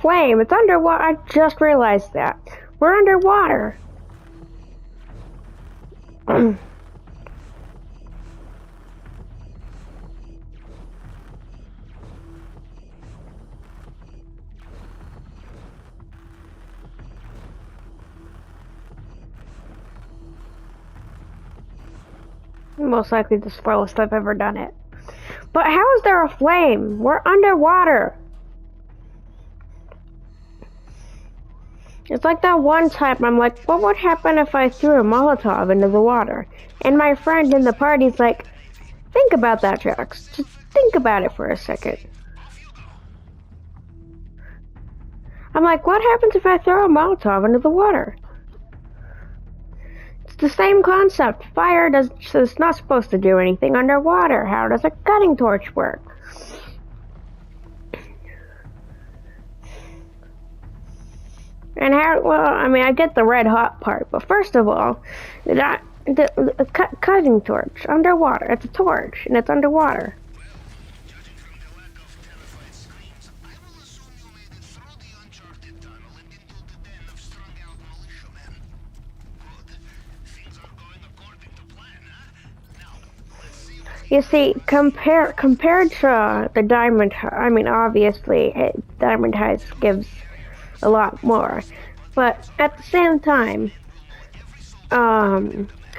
flame. It's underwater. I just realized that. We're underwater. Most likely the slowest I've ever done it. But how is there a flame? We're underwater. It's like that one time I'm like, what would happen if I threw a Molotov into the water? And my friend in the party's like, think about that, Jax. Just think about it for a second. I'm like, what happens if I throw a Molotov into the water? It's the same concept. Fire is not supposed to do anything underwater. How does a cutting torch work? And how, well, I mean, I get the red hot part, but first of all, the cutting torch, underwater. It's a torch, and it's underwater. You see, compared to the Diamond, I mean, obviously, Diamond Heist gives a lot more, but at the same time,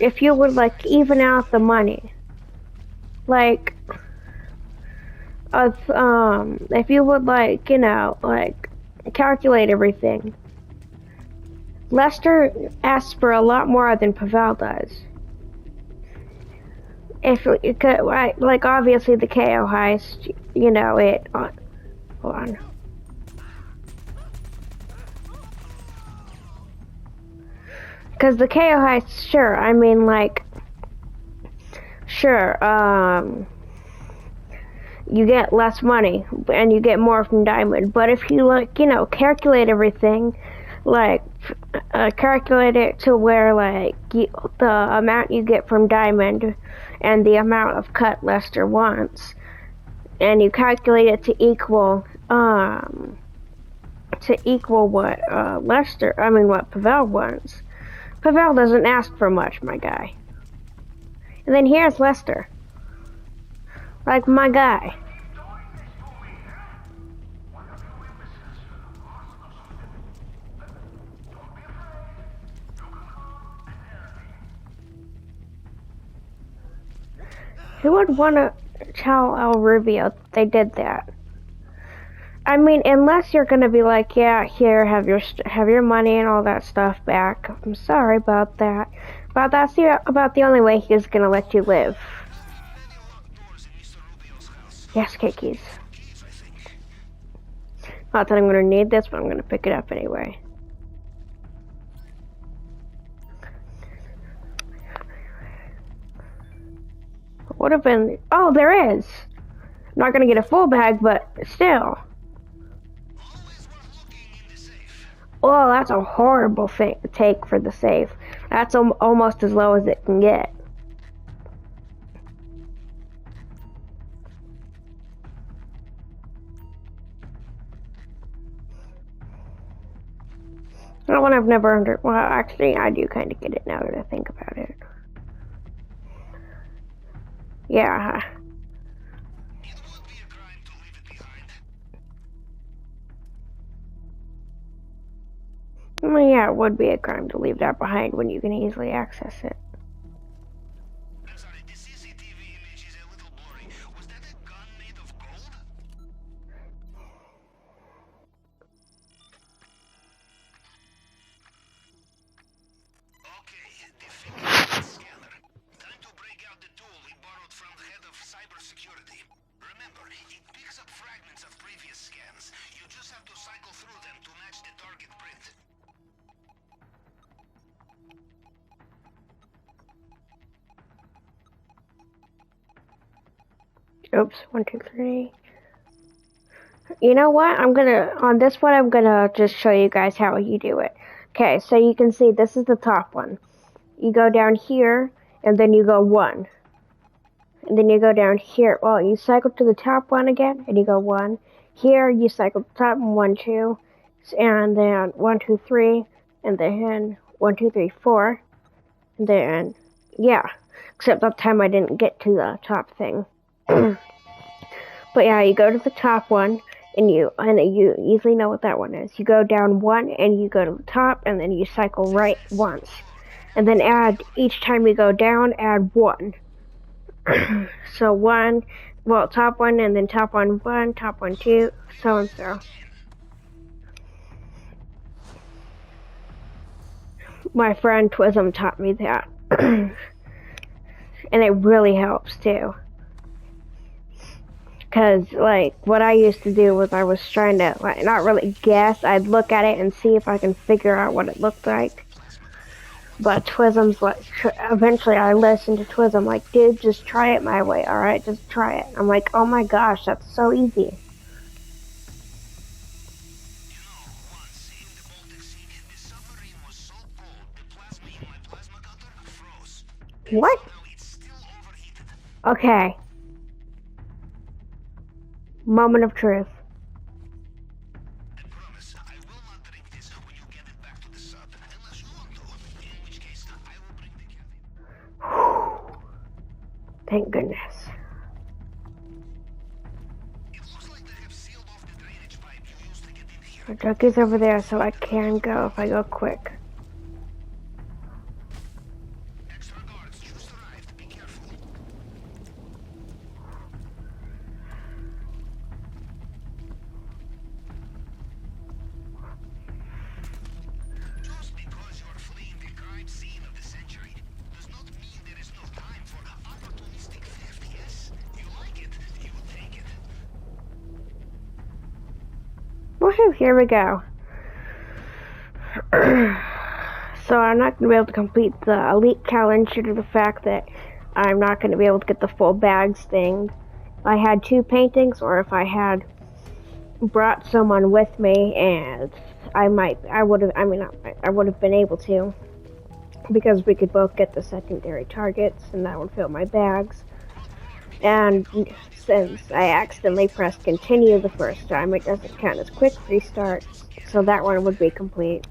if you would like even out the money, like, if you would like, you know, like, calculate everything, Lester asks for a lot more than Pavel does. If it could, like, obviously the Cayo Heist, you know, hold on. Because the Cayo Heist, sure, I mean, like, sure, you get less money, and you get more from Diamond, but if you, like, you know, calculate everything, like, calculate it to where, like, the amount you get from Diamond, and the amount of cut Lester wants, and you calculate it to equal what, what Pavel wants. Pavel doesn't ask for much, my guy. And then here's Lester. Like, my guy. Who would want to tell El Rubio they did that? I mean, unless you're gonna be like, yeah, here, have your money and all that stuff back. I'm sorry about that, but that's about the only way he's gonna let you live. Yes, cookies. Not that I'm gonna need this, but I'm gonna pick it up anyway. Would have been. Oh, there is. I'm not gonna get a full bag, but still. Oh, that's a horrible thing to take for the safe. That's almost as low as it can get. That one I've never well, actually, I do kind of get it now that I think about it. Yeah. It would be a crime to leave it behind. Well, yeah, it would be a crime to leave that behind when you can easily access it. I'm sorry, the CCTV image is a little blurry. Was that a gun made of gold? Okay, the fingerprint scanner. Time to break out the tool we borrowed from the head of cybersecurity. Remember, it picks up fragments of previous scans. You just have to cycle through them to match the target print. Oops, 1, 2, 3. You know what? On this one, I'm gonna just show you guys how you do it. Okay, so you can see this is the top one. You go down here, and then you go 1. And then you go down here. Well, you cycle to the top one again, and you go 1. Here, you cycle to the top 1, 2. and then 1, 2, 3, and then 1, 2, 3, 4, and then yeah. Except that time I didn't get to the top thing. But yeah, you go to the top one, and you easily know what that one is. You go down one, and you go to the top, and then you cycle right once, and then add each time you go down, add 1. So 1, well, top 1, and then top 1 1, top 1 2, so and so. My friend Twism taught me that, and it really helps too. Because, like, what I used to do was I was trying to, like, not really guess. I'd look at it and see if I can figure out what it looked like. But Twism's like, eventually I listened to Twism, like, dude, just try it my way, alright? Just try it. I'm like, oh my gosh, that's so easy. What? Okay. Moment of truth. I promise I will not drink this when you get it back to the sub, unless you want to, in which case I will bring the cafe. Thank goodness. It looks like they have sealed off the drainage pipe you used to get in here. The duck is over there, so I can go if I go quick. Extra guards just arrived. Be careful. Just because you're fleeing the crime scene of the century does not mean there is no time for opportunistic theft, yes? You like it, you take it. Woohoo, here we go. So I'm not going to be able to complete the elite challenge due to the fact that I'm not going to be able to get the full bags thing. If I had 2 paintings, or if I had brought someone with me, and I would have been able to, because we could both get the secondary targets, and that would fill my bags. And since I accidentally pressed continue the first time, it doesn't count as quick restart, so that one would be complete.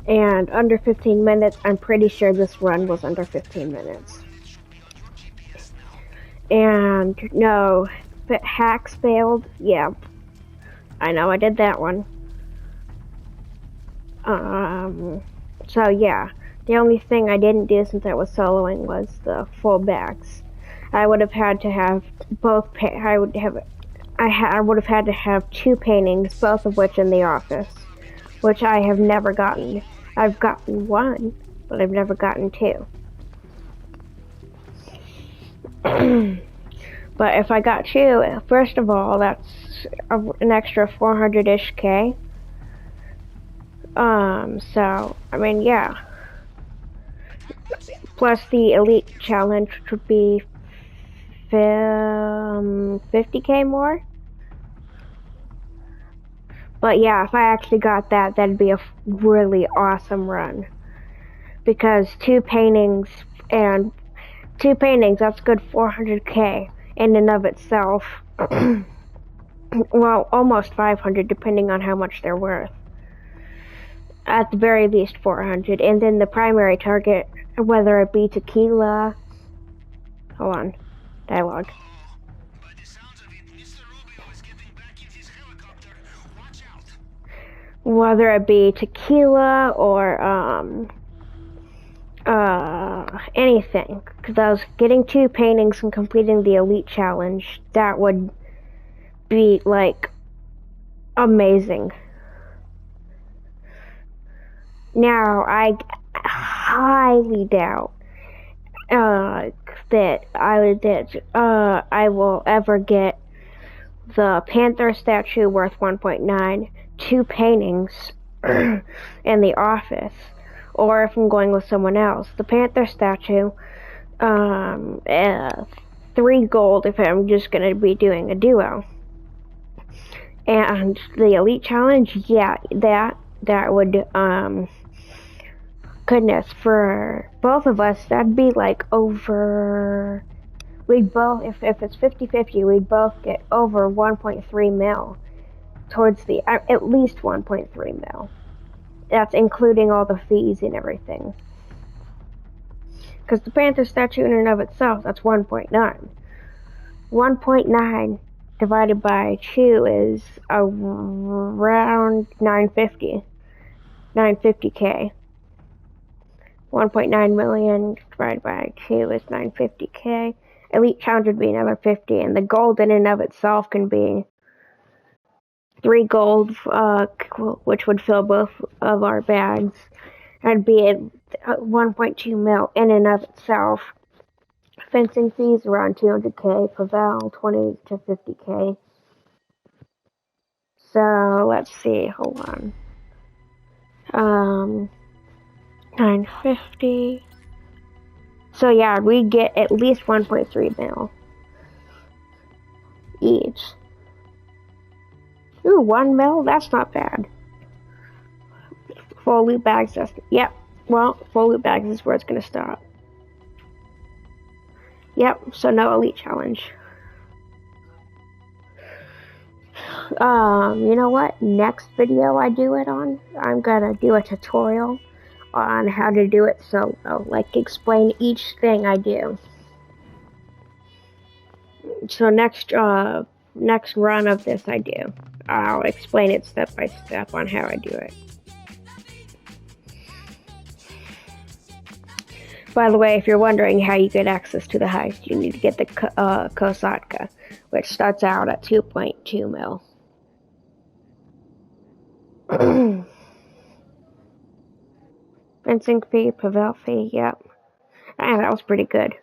And under 15 minutes, I'm pretty sure this run was under 15 minutes. And no, hacks failed, yeah. I know I did that one. So yeah, the only thing I didn't do since I was soloing was the full bags. I would have had to have both. I would have had to have 2 paintings, both of which in the office, which I have never gotten. I've gotten 1, but I've never gotten 2. But if I got 2, first of all, that's an extra 400-ish K. So, I mean, yeah. Plus the elite challenge, which would be 50K more. But yeah, if I actually got that, that'd be a really awesome run. Because 2 paintings, that's good 400K in and of itself. Well, almost 500, depending on how much they're worth. At the very least 400. And then the primary target, whether it be tequila... Hold on. Dialogue. By the sounds of it, Mr. Rubio is getting back in his helicopter. Watch out. Whether it be tequila or anything, because I was getting 2 paintings and completing the elite challenge. That would be like amazing. Now I highly doubt that I will ever get the Panther statue worth 1.9, 2 paintings in the office, or if I'm going with someone else. The Panther statue, 3 gold if I'm just going to be doing a duo. And the elite challenge, yeah, that would, goodness, for both of us, that'd be like over, we'd both, if it's 50-50, we'd both get over 1.3 mil. towards the at least 1.3 mil. That's including all the fees and everything. Because the Panther statue in and of itself, that's 1.9. 1.9 divided by 2 is around 950k. 1.9 million divided by 2 is 950k. Elite challenge would be another 50, and the gold in and of itself can be 3 gold, which would fill both of our bags. That'd be at 1.2 mil in and of itself. Fencing fees around 200k, Pavel 20 to 50k. So let's see, hold on. 950. So yeah, we get at least 1.3 mil each. Ooh, 1 mil? That's not bad. Full loot bags, yep. Well, full loot bags is where it's gonna stop. Yep, so no elite challenge. You know what? Next video I do it on, I'm gonna do a tutorial on how to do it solo, like explain each thing I do. So next run of this I do, I'll explain it step by step on how I do it. By the way, if you're wondering how you get access to the heist, you need to get the Kosatka, which starts out at 2.2 mil. Fencing fee, Pavel fee, yep. Ah, that was pretty good.